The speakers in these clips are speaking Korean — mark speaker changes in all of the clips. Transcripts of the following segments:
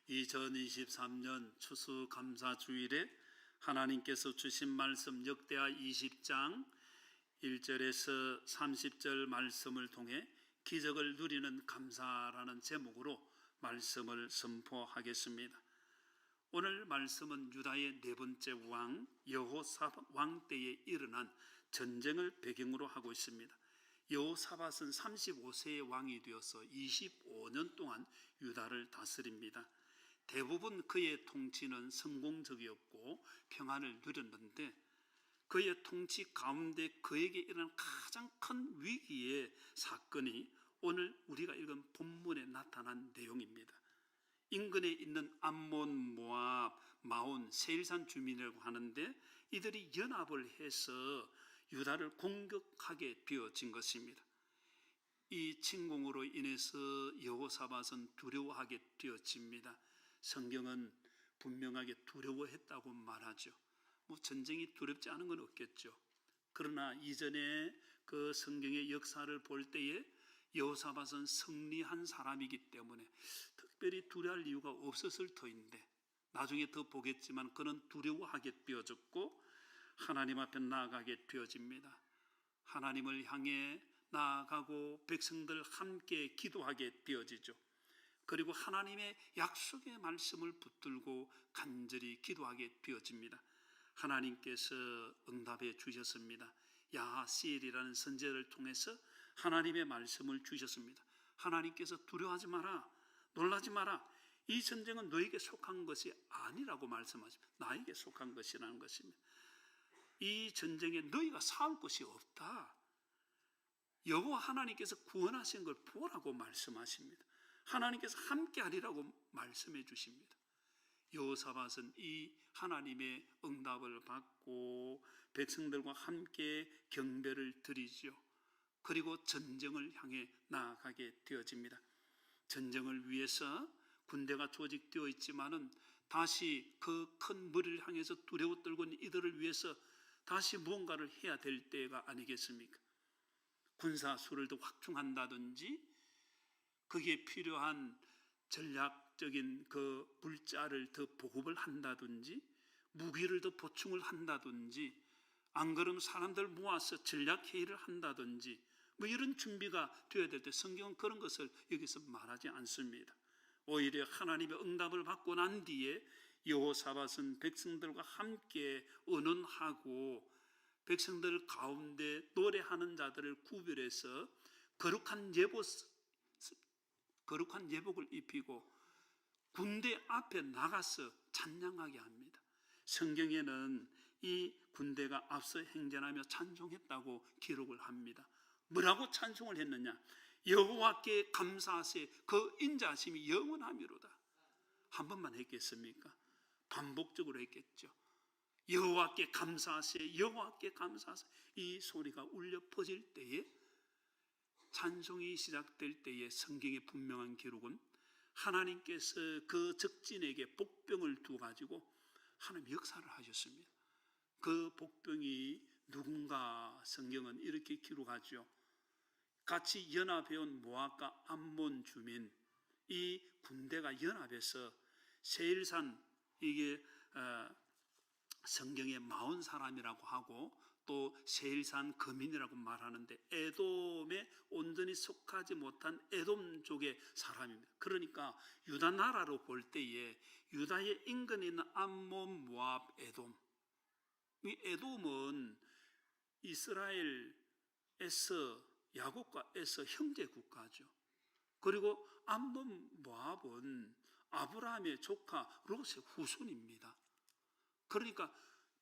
Speaker 1: 2023년 추수감사주일에 하나님께서 주신 말씀 역대하 20장 1절에서 30절 말씀을 통해 기적을 누리는 감사라는 제목으로 말씀을 선포하겠습니다. 오늘 말씀은 유다의 네 번째 왕 여호사밧 왕 때에 일어난 전쟁을 배경으로 하고 있습니다. 여호사밧은 35세의 왕이 되어서 25년 동안 유다를 다스립니다. 대부분 그의 통치는 성공적이었고 평안을 누렸는데 그의 통치 가운데 그에게 일어난 가장 큰 위기의 사건이 오늘 우리가 읽은 본문에 나타난 내용입니다. 인근에 있는 암몬, 모압, 마온, 세일산 주민이라고 하는데 이들이 연합을 해서 유다를 공격하게 되어진 것입니다. 이 침공으로 인해서 여호사밧은 두려워하게 되어집니다. 성경은 분명하게 두려워했다고 말하죠. 전쟁이 두렵지 않은 건 없겠죠. 그러나 이전에 그 성경의 역사를 볼 때에 여호사밧은 승리한 사람이기 때문에 특별히 두려워할 이유가 없었을 터인데 나중에 더 보겠지만 그는 두려워하게 되어졌고 하나님 앞에 나아가게 되어집니다. 하나님을 향해 나아가고 백성들 함께 기도하게 되어지죠. 그리고 하나님의 약속의 말씀을 붙들고 간절히 기도하게 되어집니다. 하나님께서 응답해 주셨습니다. 야하시엘이라는 선지자를 통해서 하나님의 말씀을 주셨습니다. 하나님께서 두려워하지 마라, 놀라지 마라. 이 전쟁은 너에게 속한 것이 아니라고 말씀하십니다. 나에게 속한 것이라는 것입니다. 이 전쟁에 너희가 싸울 것이 없다. 여호와 하나님께서 구원하신 걸 보라고 말씀하십니다. 하나님께서 함께 하리라고 말씀해 주십니다. 여호사밧은 이 하나님의 응답을 받고 백성들과 함께 경배를 드리죠. 그리고 전쟁을 향해 나아가게 되어집니다. 전쟁을 위해서 군대가 조직되어 있지만은 다시 그 큰 무리를 향해서 두려워 떨고 있는 이들을 위해서 다시 무언가를 해야 될 때가 아니겠습니까? 군사수를 더 확충한다든지 그게 필요한 전략적인 그 물자를 더 보급을 한다든지 무기를 더 보충을 한다든지 안 그러면 사람들 모아서 전략회의를 한다든지 이런 준비가 되어야 될 때 성경은 그런 것을 여기서 말하지 않습니다. 오히려 하나님의 응답을 받고 난 뒤에 여호사밧은 백성들과 함께 의논하고 백성들 가운데 노래하는 자들을 구별해서 거룩한 예복을 입히고 군대 앞에 나가서 찬양하게 합니다. 성경에는 이 군대가 앞서 행진하며 찬송했다고 기록을 합니다. 뭐라고 찬송을 했느냐? 여호와께 감사하세 그 인자하심이 영원하미로다. 한 번만 했겠습니까? 반복적으로 했겠죠. 여호와께 감사하세, 여호와께 감사하세. 이 소리가 울려 퍼질 때에 찬송이 시작될 때에 성경의 분명한 기록은 하나님께서 그 적진에게 복병을 두어가지고 하나님 역사를 하셨습니다. 그 복병이 누군가 성경은 이렇게 기록하죠. 같이 연합해온 모압과 암몬 주민, 이 군대가 연합해서 세일산, 이게 성경에 마온 사람이라고 하고 또 세일산 거민이라고 말하는데 에돔에 온전히 속하지 못한 에돔족의 사람입니다. 그러니까 유다 나라로 볼 때에 유다의 인근에 있는 암몬, 모압, 에돔, 이 에돔은 이스라엘에서 야곱과 에서 형제 국가죠. 그리고 암몬, 모압은 아브라함의 조카 롯의 후손입니다. 그러니까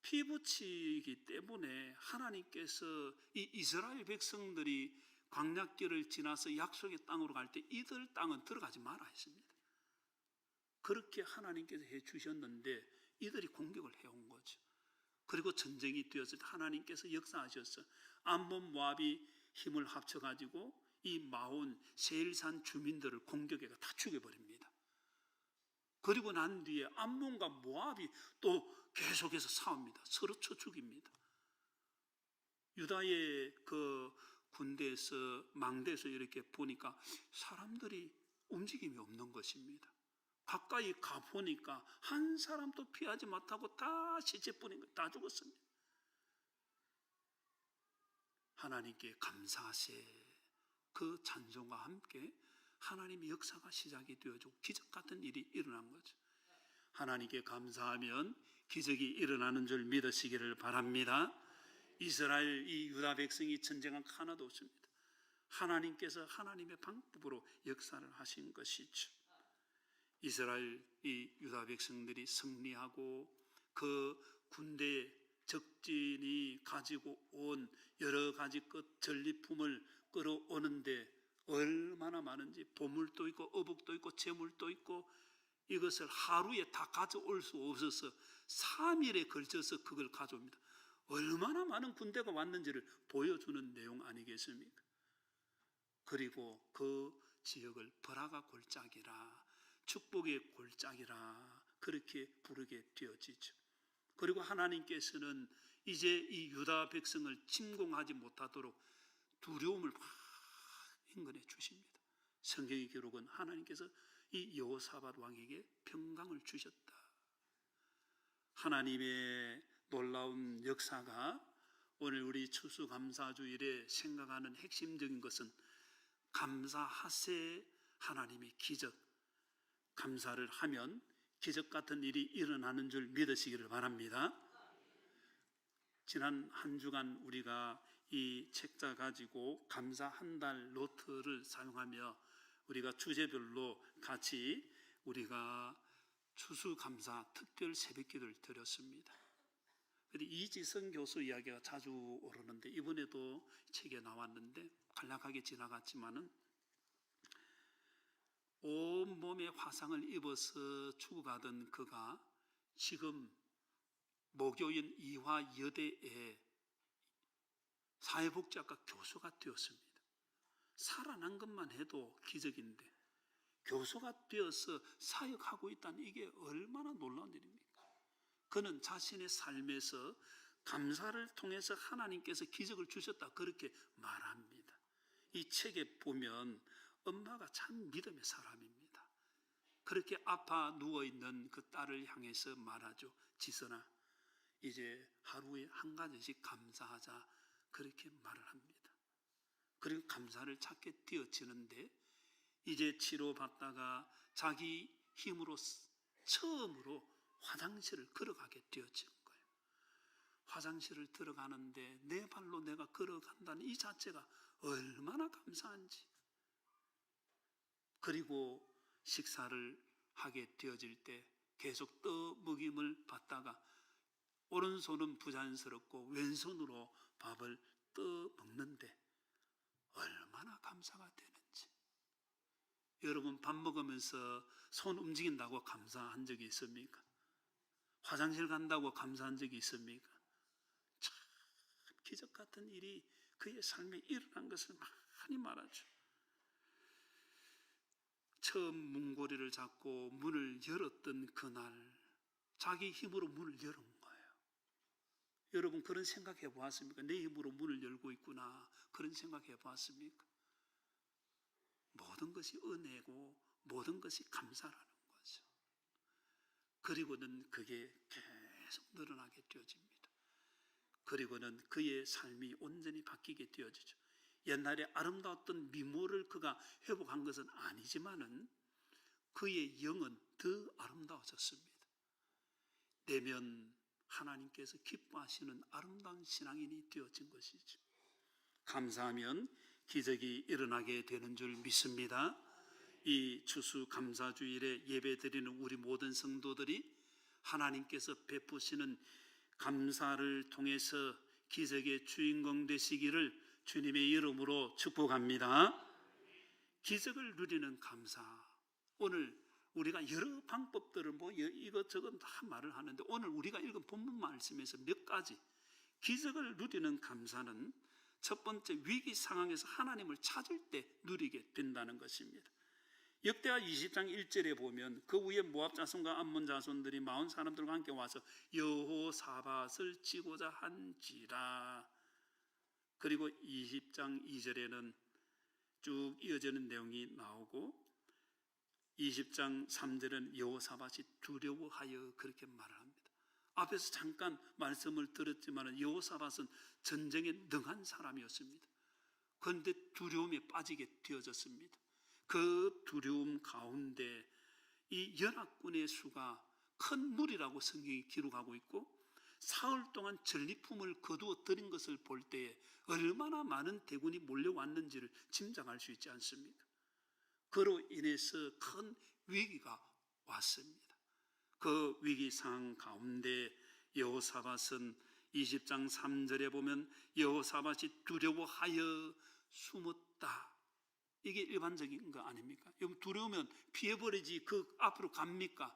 Speaker 1: 피붙이기 때문에 하나님께서 이 이스라엘 백성들이 광야길을 지나서 약속의 땅으로 갈 때 이들 땅은 들어가지 마라 했습니다. 그렇게 하나님께서 해주셨는데 이들이 공격을 해온 거죠. 그리고 전쟁이 되었을 때 하나님께서 역사하셔서 암몬, 모압이 힘을 합쳐가지고 이 마온, 세일산 주민들을 공격해가 다 죽여버립니다. 그리고 난 뒤에 암몬과 모압이 또 계속해서 싸웁니다. 서로 쳐 죽입니다. 유다의 그 군대에서 망대에서 이렇게 보니까 사람들이 움직임이 없는 것입니다. 가까이 가보니까 한 사람도 피하지 못하고 다 시체뿐인 거 다 죽었습니다. 하나님께 감사하세. 그 찬송과 함께 하나님의 역사가 시작이 되어지고 기적 같은 일이 일어난 거죠. 하나님께 감사하면 기적이 일어나는 줄 믿으시기를 바랍니다. 이스라엘 이 유다 백성이 전쟁한 하나도 없습니다. 하나님께서 하나님의 방법으로 역사를 하신 것이죠. 이스라엘 이 유다 백성들이 승리하고 그 군대 적진이 가지고 온 여러 가지 것 전리품을 끌어오는데 얼마나 많은지, 보물도 있고 어복도 있고 재물도 있고, 이것을 하루에 다 가져올 수 없어서 3일에 걸쳐서 그걸 가져옵니다. 얼마나 많은 군대가 왔는지를 보여주는 내용 아니겠습니까? 그리고 그 지역을 버라가 골짜기라, 축복의 골짜기라 그렇게 부르게 되어지죠. 그리고 하나님께서는 이제 이 유다 백성을 침공하지 못하도록 두려움을 막 인근해 주십니다. 성경의 기록은 하나님께서 이 여호사밧 왕에게 평강을 주셨다. 하나님의 놀라운 역사가 오늘 우리 추수감사주일에 생각하는 핵심적인 것은 감사하세, 하나님의 기적. 감사를 하면 기적 같은 일이 일어나는 줄 믿으시기를 바랍니다. 지난 한 주간 우리가 이 책자 가지고 감사 한 달 노트를 사용하며 우리가 주제별로 같이 우리가 추수감사 특별 새벽기도를 드렸습니다. 이지성 교수 이야기가 자주 오르는데 이번에도 책에 나왔는데 간략하게 지나갔지만은 온몸에 화상을 입어서 죽어가던 그가 지금 모교인 이화여대에 사회복지학과 교수가 되었습니다. 살아난 것만 해도 기적인데 교수가 되어서 사역하고 있다는 이게 얼마나 놀라운 일입니까? 그는 자신의 삶에서 감사를 통해서 하나님께서 기적을 주셨다 그렇게 말합니다. 이 책에 보면 엄마가 참 믿음의 사람입니다. 그렇게 아파 누워있는 그 딸을 향해서 말하죠. 지선아, 이제 하루에 한 가지씩 감사하자 그렇게 말을 합니다. 그리고 감사를 찾게 되어지는데 이제 치료받다가 자기 힘으로 처음으로 화장실을 걸어가게 되어진 거예요. 화장실을 들어가는데 내 발로 내가 걸어간다는 이 자체가 얼마나 감사한지. 그리고 식사를 하게 되어질 때 계속 떠먹임을 받다가 오른손은 부자연스럽고 왼손으로 밥을 떠먹는데 얼마나 감사가 되는지. 여러분 밥 먹으면서 손 움직인다고 감사한 적이 있습니까? 화장실 간다고 감사한 적이 있습니까? 참 기적 같은 일이 그의 삶에 일어난 것을 많이 말하죠. 처음 문고리를 잡고 문을 열었던 그날 자기 힘으로 문을 열은 거예요. 여러분 그런 생각해 보았습니까? 내 힘으로 문을 열고 있구나 그런 생각해 보았습니까? 모든 것이 은혜고 모든 것이 감사라는 거죠. 그리고는 그게 계속 늘어나게 되어집니다. 그리고는 그의 삶이 온전히 바뀌게 되어지죠. 옛날에 아름다웠던 미모를 그가 회복한 것은 아니지만은 그의 영은 더 아름다워졌습니다. 내면 하나님께서 기뻐하시는 아름다운 신앙인이 되어진 것이죠. 감사하면 기적이 일어나게 되는 줄 믿습니다. 이 추수감사주일에 예배드리는 우리 모든 성도들이 하나님께서 베푸시는 감사를 통해서 기적의 주인공 되시기를 주님의 이름으로 축복합니다. 기적을 누리는 감사. 오늘 우리가 여러 방법들을 이것저것 다 말을 하는데 오늘 우리가 읽은 본문 말씀에서 몇 가지 기적을 누리는 감사는 첫 번째 위기 상황에서 하나님을 찾을 때 누리게 된다는 것입니다. 역대하 20장 1절에 보면 그 후에 모압 자손과 암몬 자손들이 마흔 사람들과 함께 와서 여호사밧을 치고자 한지라. 그리고 20장 2절에는 쭉 이어지는 내용이 나오고 20장 3절은 여호사밧이 두려워하여 그렇게 말을 합니다. 앞에서 잠깐 말씀을 들었지만 여호사밧은 전쟁에 능한 사람이었습니다. 그런데 두려움에 빠지게 되어졌습니다. 그 두려움 가운데 이 연합군의 수가 큰 무리라고 성경이 기록하고 있고 사흘 동안 전리품을 거두어 들인 것을 볼 때에 얼마나 많은 대군이 몰려왔는지를 짐작할 수 있지 않습니까? 그로 인해서 큰 위기가 왔습니다. 그 위기 상황 가운데 여호사밧은 20장 3절에 보면 여호사밧이 두려워하여 숨었다. 이게 일반적인 거 아닙니까? 여러분 두려우면 피해버리지 그 앞으로 갑니까?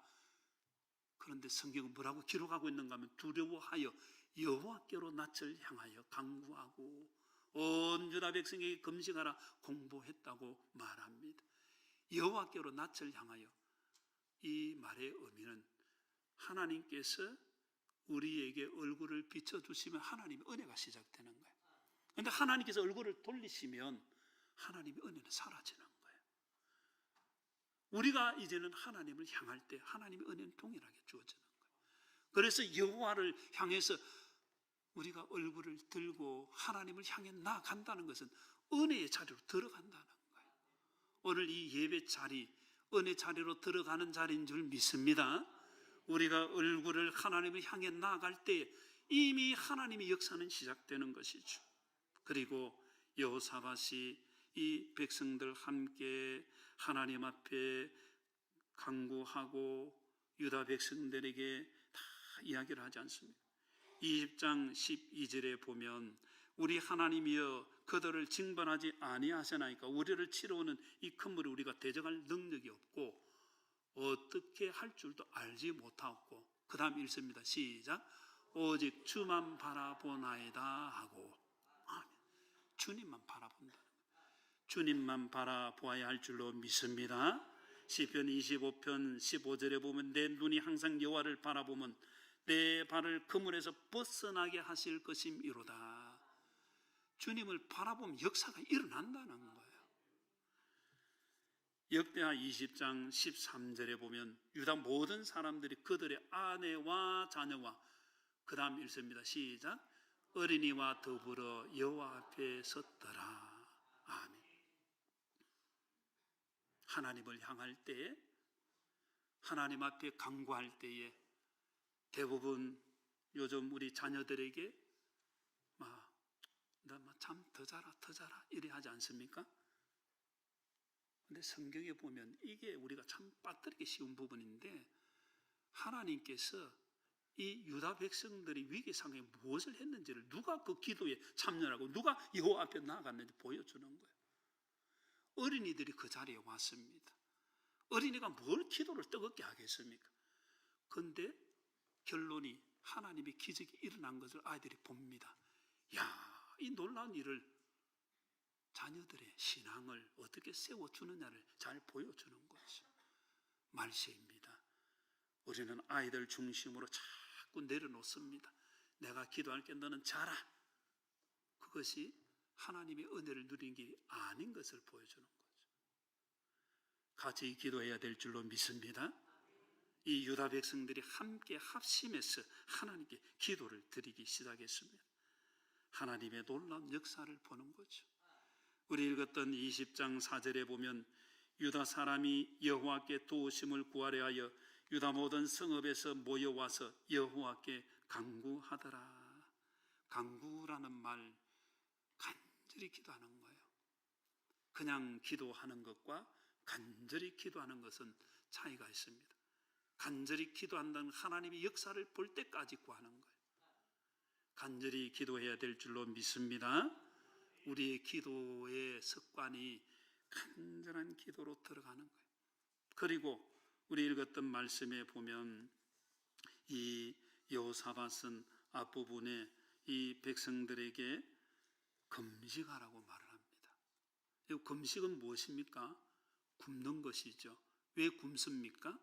Speaker 1: 그런데 성경은 뭐라고 기록하고 있는가 하면 두려워하여 여호와께로 낯을 향하여 간구하고 온 유다 백성에게 금식하라 공보했다고 말합니다. 여호와께로 낯을 향하여, 이 말의 의미는 하나님께서 우리에게 얼굴을 비춰주시면 하나님의 은혜가 시작되는 거예요. 그런데 하나님께서 얼굴을 돌리시면 하나님의 은혜는 사라지는 거예요. 우리가 이제는 하나님을 향할 때 하나님의 은혜는 동일하게 주어지는 거예요. 그래서 여호와를 향해서 우리가 얼굴을 들고 하나님을 향해 나아간다는 것은 은혜의 자리로 들어간다는 거예요. 오늘 이 예배 자리, 은혜 자리로 들어가는 자리인 줄 믿습니다. 우리가 얼굴을 하나님을 향해 나아갈 때 이미 하나님의 역사는 시작되는 것이죠. 그리고 여호사밧이 이 백성들 함께 하나님 앞에 간구하고 유다 백성들에게 다 이야기를 하지 않습니까? 20장 12절에 보면 우리 하나님이여 그들을 징벌하지 아니하시나이까 우리를 치러오는 이 큰 물을 우리가 대적할 능력이 없고 어떻게 할 줄도 알지 못하고, 그 다음 읽습니다. 시작. 오직 주만 바라보나이다 하고, 주님만 바라본다. 주님만 바라보아야 할 줄로 믿습니다. 시편 25편 15절에 보면 내 눈이 항상 여호와를 바라보면 내 발을 그물에서 벗어나게 하실 것임이로다. 주님을 바라보면 역사가 일어난다는 거예요. 역대하 20장 13절에 보면 유다 모든 사람들이 그들의 아내와 자녀와, 그 다음 읽습니다. 시작. 어린이와 더불어 여호와 앞에 섰더라. 아멘. 하나님을 향할 때에, 하나님 앞에 간구할 때에 대부분 요즘 우리 자녀들에게 참 더 자라 이래 하지 않습니까? 근데 성경에 보면 이게 우리가 참 빠뜨리기 쉬운 부분인데, 하나님께서 이 유다 백성들이 위기 상황에 무엇을 했는지를, 누가 그 기도에 참여하고 누가 여호와 앞에 나아갔는지 보여주는 거예요. 어린이들이 그 자리에 왔습니다. 어린이가 뭘 기도를 뜨겁게 하겠습니까? 그런데 결론이 하나님의 기적이 일어난 것을 아이들이 봅니다. 이 놀라운 일을, 자녀들의 신앙을 어떻게 세워주느냐를 잘 보여주는 것이 말세입니다. 우리는 아이들 중심으로 자꾸 내려놓습니다. 내가 기도할게, 너는 자라. 그것이 하나님의 은혜를 누리는 길이 아닌 것을 보여주는 거죠. 같이 기도해야 될 줄로 믿습니다. 이 유다 백성들이 함께 합심해서 하나님께 기도를 드리기 시작했습니다. 하나님의 놀라운 역사를 보는 거죠. 우리 읽었던 20장 4절에 보면 유다 사람이 여호와께 도우심을 구하려 하여 유다 모든 성읍에서 모여와서 여호와께 간구하더라. 간구라는 말, 간절히 기도하는 거예요. 그냥 기도하는 것과 간절히 기도하는 것은 차이가 있습니다. 간절히 기도한다는 하나님의 역사를 볼 때까지 구하는 거예요. 간절히 기도해야 될 줄로 믿습니다. 우리의 기도의 습관이 간절한 기도로 들어가는 거예요. 그리고 우리 읽었던 말씀에 보면 이 여호사밧은 앞부분에 이 백성들에게 금식하라고 말을 합니다. 이 금식은 무엇입니까? 굶는 것이죠. 왜 굶습니까?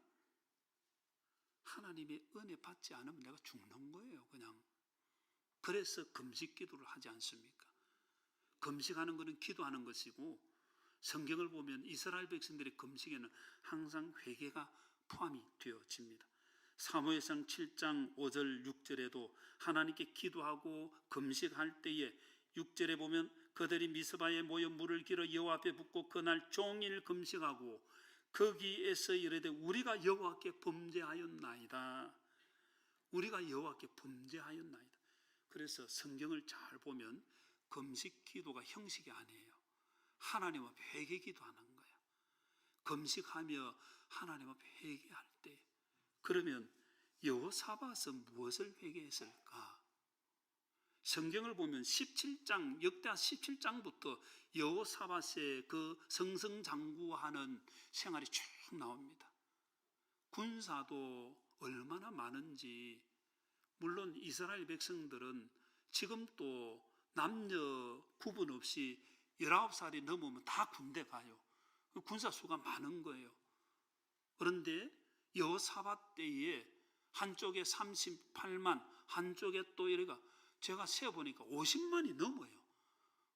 Speaker 1: 하나님의 은혜 받지 않으면 내가 죽는 거예요, 그냥. 그래서 금식 기도를 하지 않습니까? 금식하는 것은 기도하는 것이고, 성경을 보면 이스라엘 백성들의 금식에는 항상 회개가 포함이 되어집니다. 사무엘상 7장 5절 6절에도 하나님께 기도하고 금식할 때에 6절에 보면 그들이 미스바에 모여 물을 길어 여호와 앞에 붓고 그날 종일 금식하고 거기에서 이르되 우리가 여호와께 범죄하였나이다. 우리가 여호와께 범죄하였나이다. 그래서 성경을 잘 보면 금식 기도가 형식이 아니에요. 하나님 앞에 회개 기도하는 거예요. 금식하며 하나님 앞에 회개할 때, 그러면 여호사밧은 무엇을 회개했을까? 성경을 보면 17장, 역대하 17장부터 여호사밧의 그 승승장구하는 생활이 쭉 나옵니다. 군사도 얼마나 많은지, 물론 이스라엘 백성들은 지금도 남녀 구분 없이 19살이 넘으면 다 군대 가요. 군사 수가 많은 거예요. 그런데 여호사밧 때에 한쪽에 38만, 한쪽에 또 이래가 제가 세어보니까 50만이 넘어요.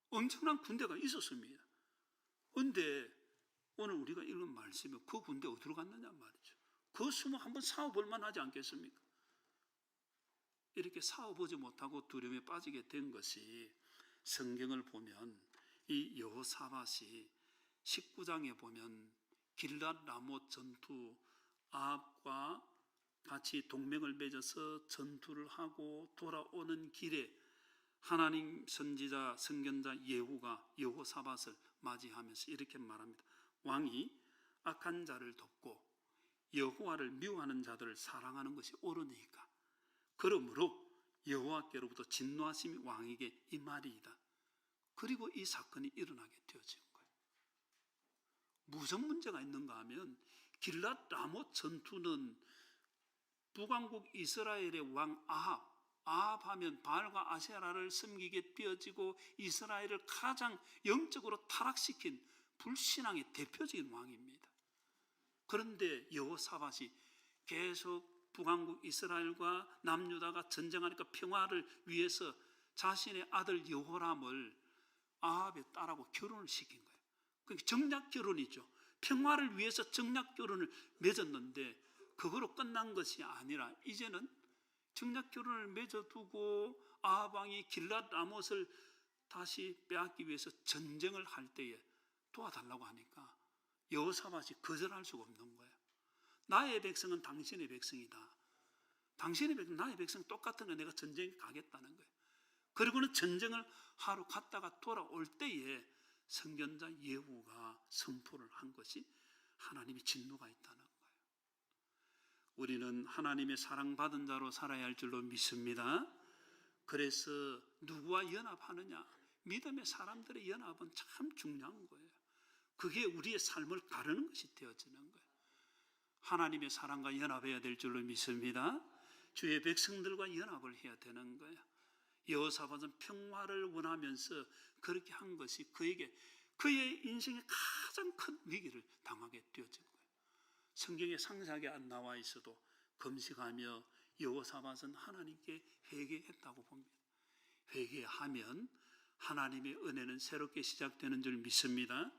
Speaker 1: 엄청난 군대가 있었습니다. 그런데 오늘 우리가 읽은 말씀에 그 군대 어디로 갔느냐 말이죠. 그 수모 한번 싸워볼 만하지 않겠습니까? 이렇게 싸워보지 못하고 두려움에 빠지게 된 것이, 성경을 보면 이 여호사밧이 19장에 보면 길랏 라못 전투, 아합과 같이 동맹을 맺어서 전투를 하고 돌아오는 길에 하나님 선지자 선견자 예후가 여호사밧을 맞이하면서 이렇게 말합니다. 왕이 악한 자를 돕고 여호와를 미워하는 자들을 사랑하는 것이 옳으니까 그러므로 여호와께로부터 진노하심이 왕에게 임하리이다. 그리고 이 사건이 일어나게 되어진 거예요. 무슨 문제가 있는가 하면 길랏 라못 전투는 북왕국 이스라엘의 왕 아합하면 바알과 아세라를 섬기게 되어지고 이스라엘을 가장 영적으로 타락시킨 불신앙의 대표적인 왕입니다. 그런데 여호사밧이 계속 북왕국 이스라엘과 남유다가 전쟁하니까 평화를 위해서 자신의 아들 여호람을 아합의 딸하고 결혼을 시킨 거예요. 그러니까 정략 결혼이죠. 평화를 위해서 정략 결혼을 맺었는데 그거로 끝난 것이 아니라 이제는 정략 결혼을 맺어두고 아합 왕이 길랏 라못을 다시 빼앗기 위해서 전쟁을 할 때에 도와달라고 하니까 여호사밧이 거절할 수가 없는 거예요. 나의 백성은 당신의 백성이다. 당신의 백성, 나의 백성 똑같은 거 내가 전쟁에 가겠다는 거예요. 그리고는 전쟁을 하러 갔다가 돌아올 때에 선견자 예후가 선포를 한 것이 하나님의 진노가 있다는 거예요. 우리는 하나님의 사랑받은 자로 살아야 할 줄로 믿습니다. 그래서 누구와 연합하느냐? 믿음의 사람들의 연합은 참 중요한 거예요. 그게 우리의 삶을 가르는 것이 되어지는 거예요. 하나님의 사랑과 연합해야 될 줄로 믿습니다. 주의 백성들과 연합을 해야 되는 거예요. 여호사밧은 평화를 원하면서 그렇게 한 것이 그에게 그의 인생의 가장 큰 위기를 당하게 되어진 거예요. 성경에 상세하게 안 나와 있어도 금식하며 여호사밧은 하나님께 회개했다고 봅니다. 회개하면 하나님의 은혜는 새롭게 시작되는 줄 믿습니다.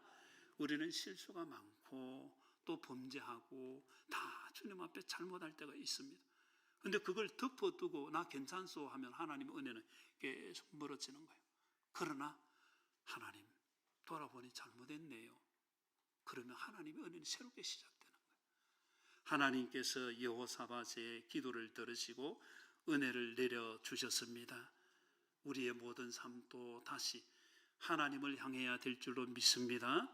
Speaker 1: 우리는 실수가 많고 또 범죄하고 다 주님 앞에 잘못할 때가 있습니다. 그런데 그걸 덮어두고 나 괜찮소 하면 하나님의 은혜는 계속 멀어지는 거예요. 그러나 하나님 돌아보니 잘못했네요. 그러면 하나님의 은혜는 새롭게 시작되는 거예요. 하나님께서 여호사밧의 기도를 들으시고 은혜를 내려주셨습니다. 우리의 모든 삶도 다시 하나님을 향해야 될 줄로 믿습니다.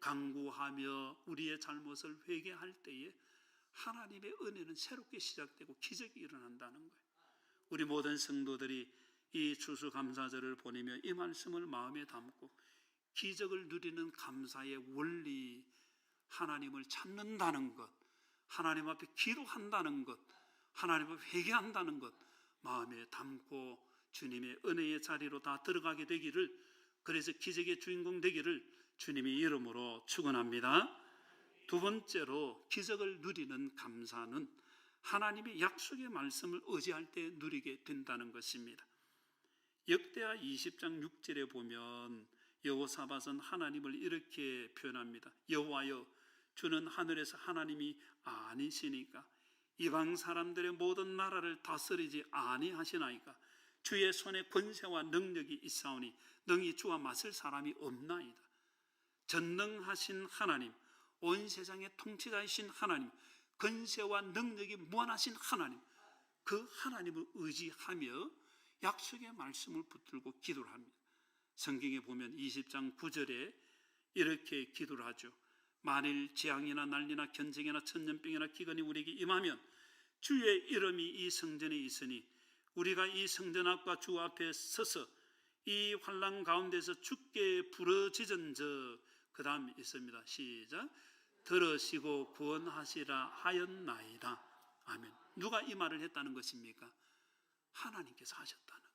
Speaker 1: 간구하며 우리의 잘못을 회개할 때에 하나님의 은혜는 새롭게 시작되고 기적이 일어난다는 거예요. 우리 모든 성도들이 이 추수감사절을 보내며 이 말씀을 마음에 담고 기적을 누리는 감사의 원리, 하나님을 찾는다는 것, 하나님 앞에 기도한다는 것, 하나님 앞에 회개한다는 것 마음에 담고 주님의 은혜의 자리로 다 들어가게 되기를, 그래서 기적의 주인공 되기를 주님의 이름으로 축원합니다. 두 번째로 기적을 누리는 감사는 하나님의 약속의 말씀을 의지할 때 누리게 된다는 것입니다. 역대하 20장 6절에 보면 여호사밧은 하나님을 이렇게 표현합니다. 여호와여, 주는 하늘에서 하나님이 아니시니까 이방 사람들의 모든 나라를 다스리지 아니하시나이까. 주의 손에 권세와 능력이 있사오니 능히 주와 맞설 사람이 없나이다. 전능하신 하나님, 온 세상의 통치자이신 하나님, 권세와 능력이 무한하신 하나님, 그 하나님을 의지하며 약속의 말씀을 붙들고 기도를 합니다. 성경에 보면 20장 9절에 이렇게 기도를 하죠. 만일 재앙이나 난리나 견쟁이나 천년병이나 기근이 우리에게 임하면 주의 이름이 이 성전에 있으니 우리가 이 성전 앞과 주 앞에 서서 이 환난 가운데서 주께 부르짖은저, 그 다음 있습니다. 시작. 들으시고 구원하시라 하였나이다. 아멘. 누가 이 말을 했다는 것입니까? 하나님께서 하셨다는 거예요.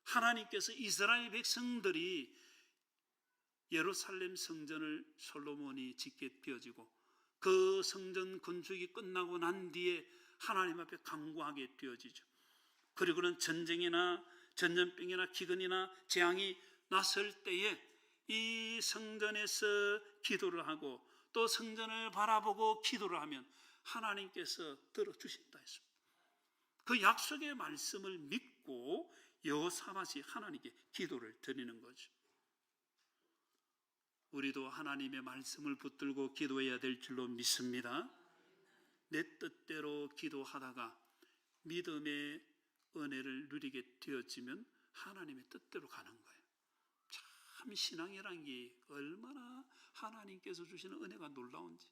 Speaker 1: 하나님께서 이스라엘 백성들이 예루살렘 성전을 솔로몬이 짓게 되어지고 그 성전 건축이 끝나고 난 뒤에 하나님 앞에 간구하게 되어지죠. 그리고는 전쟁이나 전염병이나 기근이나 재앙이 났을 때에 이 성전에서 기도를 하고 또 성전을 바라보고 기도를 하면 하나님께서 들어주신다 했습니다. 그 약속의 말씀을 믿고 여호사밧이 하나님께 기도를 드리는 거죠. 우리도 하나님의 말씀을 붙들고 기도해야 될 줄로 믿습니다. 내 뜻대로 기도하다가 믿음의 은혜를 누리게 되어지면 하나님의 뜻대로 가는 거예요. 참 신앙이란 게 얼마나 하나님께서 주시는 은혜가 놀라운지.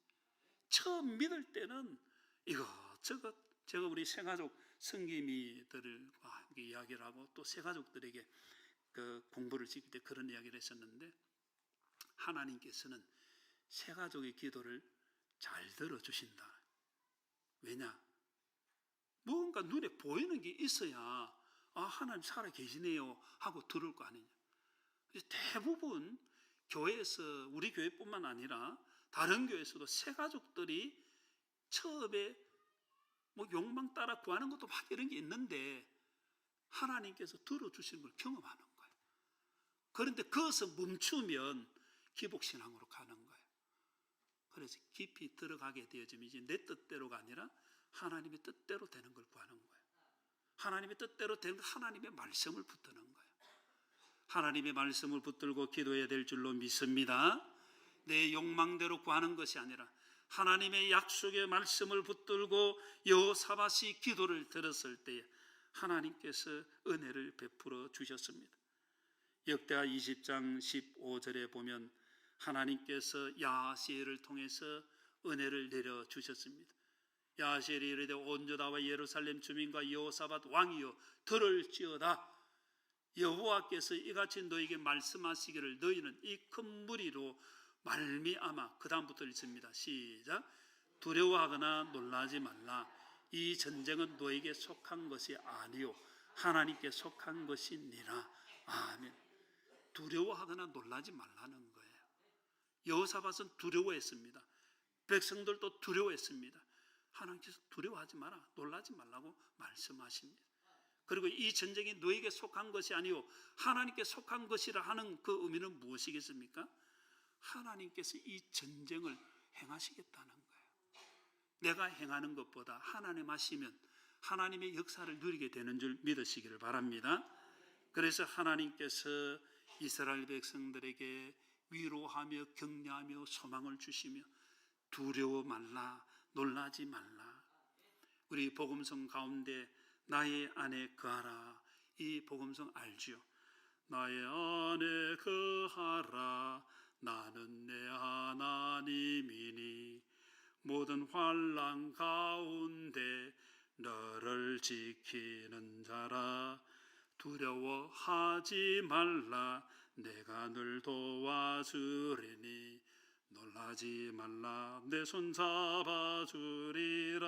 Speaker 1: 처음 믿을 때는 이것저것, 제가 우리 새가족 성기미들과 함께 이야기를 하고 또 새가족들에게 그 공부를 시킬 때 그런 이야기를 했었는데, 하나님께서는 새가족의 기도를 잘 들어주신다. 왜냐? 뭔가 눈에 보이는 게 있어야 하나님 살아 계시네요 하고 들을 거 아니냐. 대부분 교회에서, 우리 교회뿐만 아니라 다른 교회에서도 새가족들이 처음에 뭐 욕망 따라 구하는 것도 막 이런 게 있는데 하나님께서 들어주시는 걸 경험하는 거예요. 그런데 거기서 멈추면 기복신앙으로 가는 거예요. 그래서 깊이 들어가게 되어지면 이제 내 뜻대로가 아니라 하나님의 뜻대로 되는 걸 구하는 거예요. 하나님의 뜻대로 되는 하나님의 말씀을 붙드는 거예요. 하나님의 말씀을 붙들고 기도해야 될 줄로 믿습니다. 내 욕망대로 구하는 것이 아니라 하나님의 약속의 말씀을 붙들고 여호사밧이 기도를 들었을 때에 하나님께서 은혜를 베풀어 주셨습니다. 역대하 20장 15절에 보면 하나님께서 야하시엘을 통해서 은혜를 내려 주셨습니다. 야하시엘이 이르되 온 유다와 예루살렘 주민과 여호사밧 왕이여 들을지어다. 여호와께서 이같이 너에게 말씀하시기를 너희는 이 큰 무리로 말미암아, 그 다음부터 읽습니다. 시작. 두려워하거나 놀라지 말라. 이 전쟁은 너에게 속한 것이 아니요 하나님께 속한 것이니라. 아멘. 두려워하거나 놀라지 말라는 거예요. 여호사밧은 두려워했습니다. 백성들도 두려워했습니다. 하나님께서 두려워하지 마라, 놀라지 말라고 말씀하십니다. 그리고 이 전쟁이 너에게 속한 것이 아니요 하나님께 속한 것이라 하는 그 의미는 무엇이겠습니까? 하나님께서 이 전쟁을 행하시겠다는 거예요. 내가 행하는 것보다 하나님 하시면 하나님의 역사를 누리게 되는 줄 믿으시기를 바랍니다. 그래서 하나님께서 이스라엘 백성들에게 위로하며 격려하며 소망을 주시며 두려워 말라, 놀라지 말라. 우리 복음성 가운데 나의 안에 거하라, 이 복음성 알죠? 나의 안에 거하라, 나는 내 하나님이니 모든 환난 가운데 너를 지키는 자라. 두려워하지 말라, 내가 늘 도와주리니 놀라지 말라, 내 손 잡아주리라.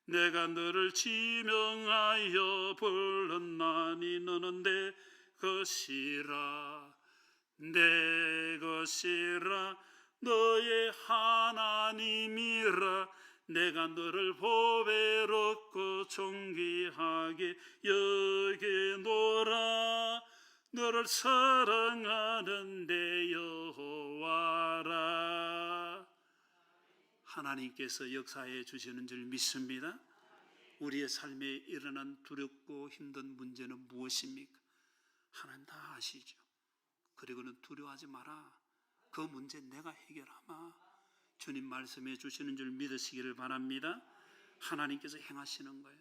Speaker 1: 내가 너를 지명하여 불렀나니 너는 내 것이라, 내 것이라, 너의 하나님이라. 내가 너를 보배롭고 존귀하게 여기노라. 너를 사랑하는데 여호와라. 하나님께서 역사해 주시는 줄 믿습니다. 우리의 삶에 일어난 두렵고 힘든 문제는 무엇입니까? 하나님 다 아시죠. 그리고는 두려워하지 마라. 그 문제 내가 해결하마. 주님 말씀해 주시는 줄 믿으시기를 바랍니다. 하나님께서 행하시는 거예요.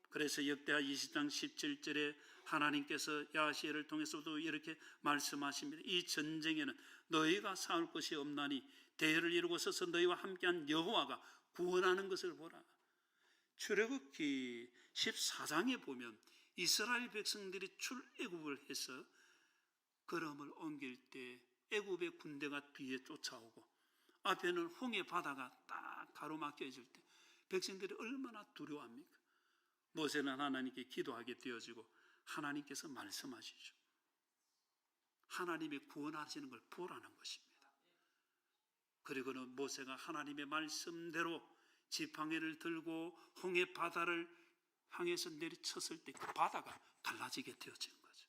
Speaker 1: 그래서 역대하 20장 17절에 하나님께서 야시엘을 통해서도 이렇게 말씀하십니다. 이 전쟁에는 너희가 싸울 것이 없나니 대열을 이루고 서서 너희와 함께한 여호와가 구원하는 것을 보라. 출애굽기 14장에 보면 이스라엘 백성들이 출애굽을 해서 걸음을 옮길 때 애굽의 군대가 뒤에 쫓아오고 앞에는 홍해 바다가 딱 가로막혀 있을 때 백성들이 얼마나 두려워합니까? 모세는 하나님께 기도하게 되어지고 하나님께서 말씀하시죠. 하나님이 구원하시는 걸 보라는 것입니다. 그리고는 모세가 하나님의 말씀대로 지팡이를 들고 홍해 바다를 향해서 내리쳤을 때 그 바다가 갈라지게 되어진 거죠.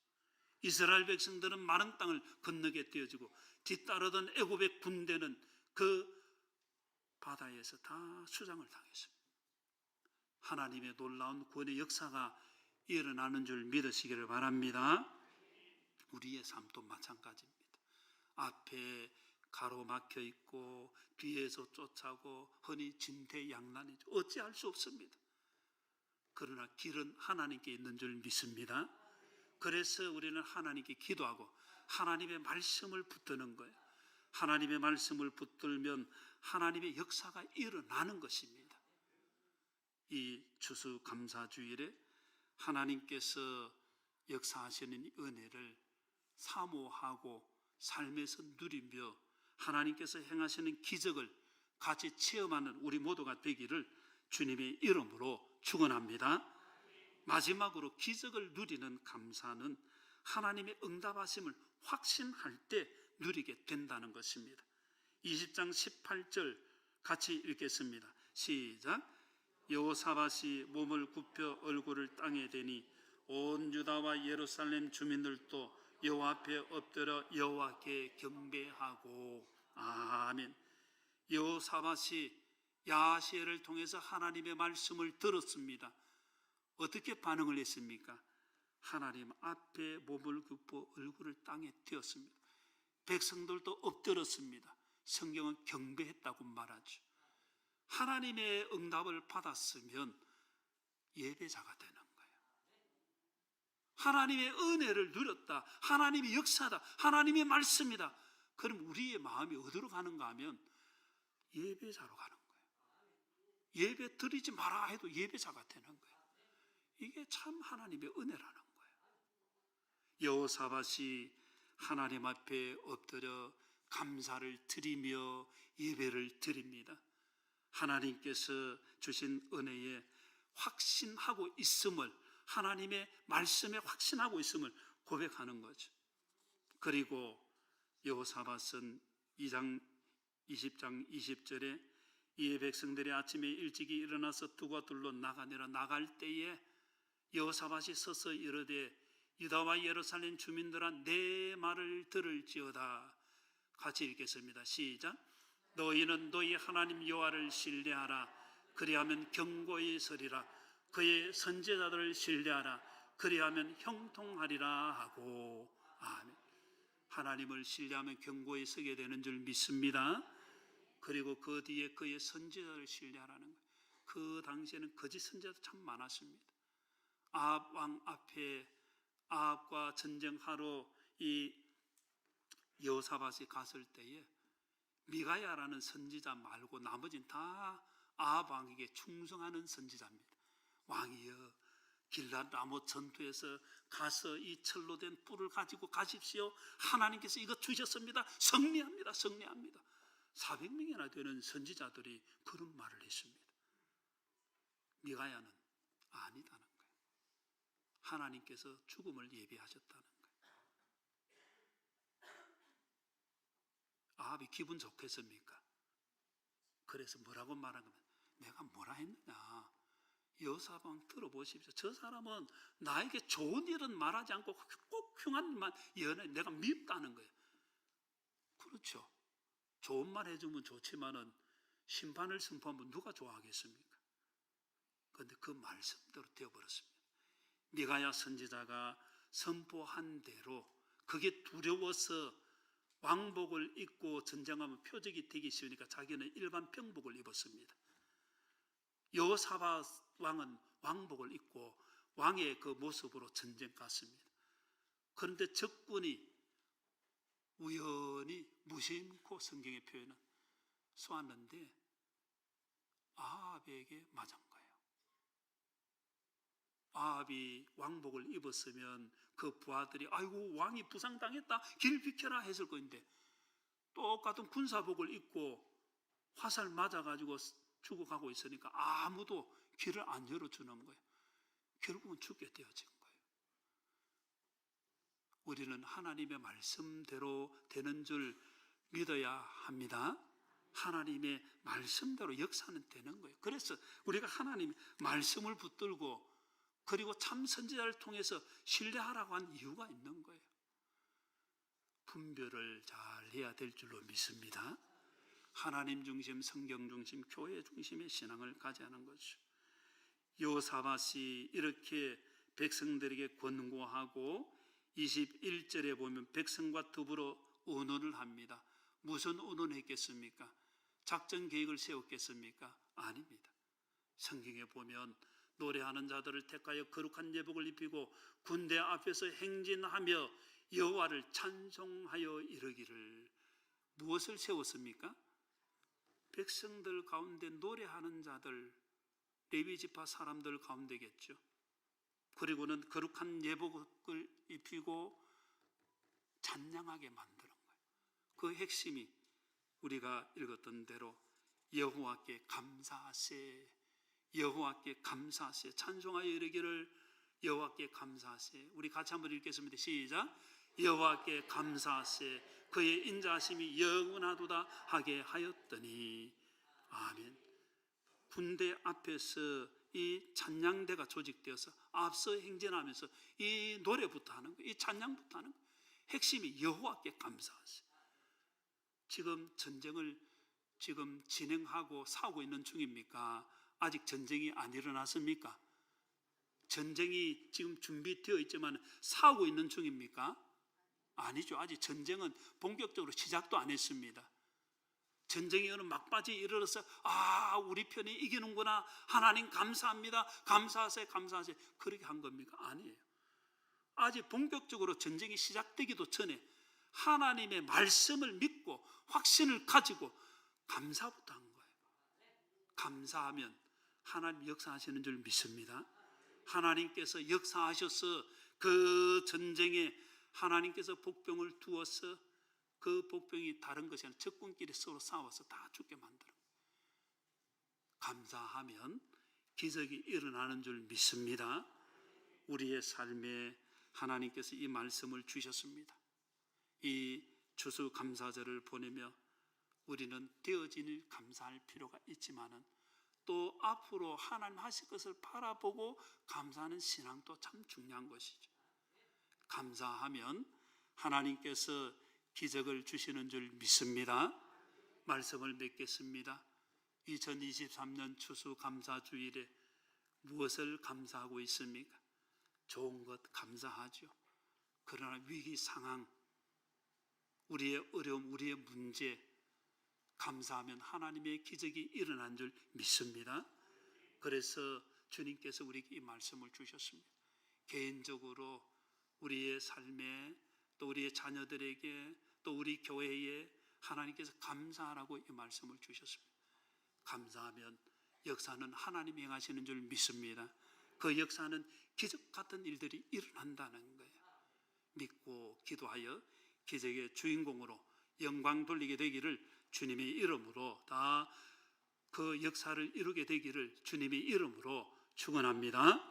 Speaker 1: 이스라엘 백성들은 마른 땅을 건너게 되어지고 뒤따르던 애굽의 군대는 그 바다에서 다 수장을 당했습니다. 하나님의 놀라운 구원의 역사가 일어나는 줄 믿으시기를 바랍니다. 우리의 삶도 마찬가지입니다. 앞에 가로막혀 있고 뒤에서 쫓아오고 흔히 진퇴양난이죠. 어찌할 수 없습니다. 그러나 길은 하나님께 있는 줄 믿습니다. 그래서 우리는 하나님께 기도하고 하나님의 말씀을 붙드는 거예요. 하나님의 말씀을 붙들면 하나님의 역사가 일어나는 것입니다. 이 추수감사주일에 하나님께서 역사하시는 은혜를 사모하고 삶에서 누리며 하나님께서 행하시는 기적을 같이 체험하는 우리 모두가 되기를 주님의 이름으로 축원합니다. 마지막으로 기적을 누리는 감사는 하나님의 응답하심을 확신할 때 누리게 된다는 것입니다. 20장 18절 같이 읽겠습니다. 시작. 여호사밧이 몸을 굽혀 얼굴을 땅에 대니 온 유다와 예루살렘 주민들도 여호와 앞에 엎드려 여호와께 경배하고. 아멘. 여호사밧이 야시엘을 통해서 하나님의 말씀을 들었습니다. 어떻게 반응을 했습니까? 하나님 앞에 몸을 굽고 얼굴을 땅에 띄었습니다. 백성들도 엎드렸습니다. 성경은 경배했다고 말하죠. 하나님의 응답을 받았으면 예배자가 되는 거예요. 하나님의 은혜를 누렸다. 하나님의 역사다. 하나님의 말씀이다. 그럼 우리의 마음이 어디로 가는가 하면 예배자로 가는 거예요. 예배 드리지 마라 해도 예배자가 되는 거예요. 이게 참 하나님의 은혜라는 거예요. 여호사밧이 하나님 앞에 엎드려 감사를 드리며 예배를 드립니다. 하나님께서 주신 은혜에 확신하고 있음을, 하나님의 말씀에 확신하고 있음을 고백하는 거죠. 그리고 여호사밧은 20장 20절에 이에 백성들이 아침에 일찍이 일어나서 두가 둘러 나가내려 나갈 때에 여호사밧이 서서 이르되 유다와 예루살렘 주민들아 내 말을 들을지어다. 같이 읽겠습니다. 시작. 너희는 너희 하나님 여호와를 신뢰하라. 그리하면 견고히 서리라. 그의 선지자들을 신뢰하라. 그리하면 형통하리라 하고. 아멘. 하나님을 신뢰하면 견고히 서게 되는 줄 믿습니다. 그리고 그 뒤에 그의 선지자를 신뢰하라는 거예요. 그 당시에는 거짓 선지자도 참 많았습니다. 아합 왕 앞에 아합과 전쟁하러 이 여호사밧이 갔을 때에 미가야라는 선지자 말고 나머지는 다 아합 왕에게 충성하는 선지자입니다. 왕이여, 길랏 라못 전투에서 가서 이 철로 된 뿔을 가지고 가십시오. 하나님께서 이거 주셨습니다. 승리합니다. 승리합니다. 400명이나 되는 선지자들이 그런 말을 했습니다. 미가야는 아니다는 거예요. 하나님께서 죽음을 예비하셨다는 거예요. 아합이 기분 좋겠습니까? 그래서 뭐라고 말하면 내가 뭐라 했느냐? 여호사밧 들어보십시오. 저 사람은 나에게 좋은 일은 말하지 않고 꼭 흉한 말 연애 내가 밉다는 거예요. 그렇죠. 좋은 말 해주면 좋지만은 심판을 선포하면 누가 좋아하겠습니까? 그런데 그 말씀대로 되어버렸습니다. 미가야 선지자가 선포한 대로 그게 두려워서 왕복을 입고 전쟁하면 표적이 되기 쉬우니까 자기는 일반 병복을 입었습니다. 여호사밧 왕은 왕복을 입고 왕의 그 모습으로 전쟁 갔습니다. 그런데 적군이 우연히 무심코 성경의 표현은 쏘았는데 아합에게 맞은 거예요. 아합이 왕복을 입었으면 그 부하들이 아이고 왕이 부상당했다 길 비켜라 했을 건데 똑같은 군사복을 입고 화살 맞아가지고 죽어가고 있으니까 아무도 길을 안 열어주는 거예요. 결국은 죽게 되어진 거예요. 우리는 하나님의 말씀대로 되는 줄 믿어야 합니다. 하나님의 말씀대로 역사는 되는 거예요. 그래서 우리가 하나님의 말씀을 붙들고 그리고 참 선지자를 통해서 신뢰하라고 한 이유가 있는 거예요. 분별을 잘 해야 될 줄로 믿습니다. 하나님 중심, 성경 중심, 교회 중심의 신앙을 가져야 하는 거죠. 여호사밧이 이렇게 백성들에게 권고하고 21절에 보면 백성과 더불어 의논을 합니다. 무슨 의논했겠습니까? 작전 계획을 세웠겠습니까? 아닙니다. 성경에 보면 노래하는 자들을 택하여 거룩한 예복을 입히고 군대 앞에서 행진하며 여호와를 찬송하여 이르기를 무엇을 세웠습니까? 백성들 가운데 노래하는 자들, 레위 지파 사람들 가운데겠죠. 그리고는 거룩한 예복을 입히고 찬양하게 만드는 거예요. 그 핵심이 우리가 읽었던 대로 여호와께 감사하세, 여호와께 감사하세, 찬송하여 이르기를 여호와께 감사하세. 우리 같이 한번 읽겠습니다. 시작. 여호와께 감사하세, 그의 인자하심이 영원하도다 하게 하였더니. 아멘. 군대 앞에서 이 찬양대가 조직되어서 앞서 행진하면서 이 노래부터 하는 거예요. 이 찬양부터 하는 거예요. 핵심이 여호와께 감사하세. 지금 전쟁을 지금 진행하고 싸우고 있는 중입니까? 아직 전쟁이 안 일어났습니까? 전쟁이 지금 준비되어 있지만 싸우고 있는 중입니까? 아니죠. 아직 전쟁은 본격적으로 시작도 안 했습니다. 전쟁이 어느 막바지에 이르러서 우리 편이 이기는구나, 하나님 감사합니다, 감사하세요, 감사하세요, 그렇게 한 겁니까? 아니에요. 아직 본격적으로 전쟁이 시작되기도 전에 하나님의 말씀을 믿고 확신을 가지고 감사부터 한 거예요. 감사하면 하나님 역사하시는 줄 믿습니다. 하나님께서 역사하셔서 그 전쟁에 하나님께서 복병을 두어서 그 복병이 다른 것이 아니라 적군끼리 서로 싸워서 다 죽게 만들어. 감사하면 기적이 일어나는 줄 믿습니다. 우리의 삶에 하나님께서 이 말씀을 주셨습니다. 이 추수감사절을 보내며 우리는 되어진 일 감사할 필요가 있지만은 또 앞으로 하나님 하실 것을 바라보고 감사하는 신앙도 참 중요한 것이죠. 감사하면 하나님께서 기적을 주시는 줄 믿습니다. 말씀을 맺겠습니다. 2023년 추수감사주일에 무엇을 감사하고 있습니까? 좋은 것 감사하죠. 그러나 위기 상황, 우리의 어려움, 우리의 문제 감사하면 하나님의 기적이 일어난 줄 믿습니다. 그래서 주님께서 우리에게 이 말씀을 주셨습니다. 개인적으로 우리의 삶에 또 우리의 자녀들에게 또 우리 교회에 하나님께서 감사하라고 이 말씀을 주셨습니다. 감사하면 역사는 하나님이 행하시는 줄 믿습니다. 그 역사는 기적 같은 일들이 일어난다는 거예요. 믿고 기도하여 기적의 주인공으로 영광 돌리게 되기를 주님의 이름으로 다 그 역사를 이루게 되기를 주님의 이름으로 축원합니다.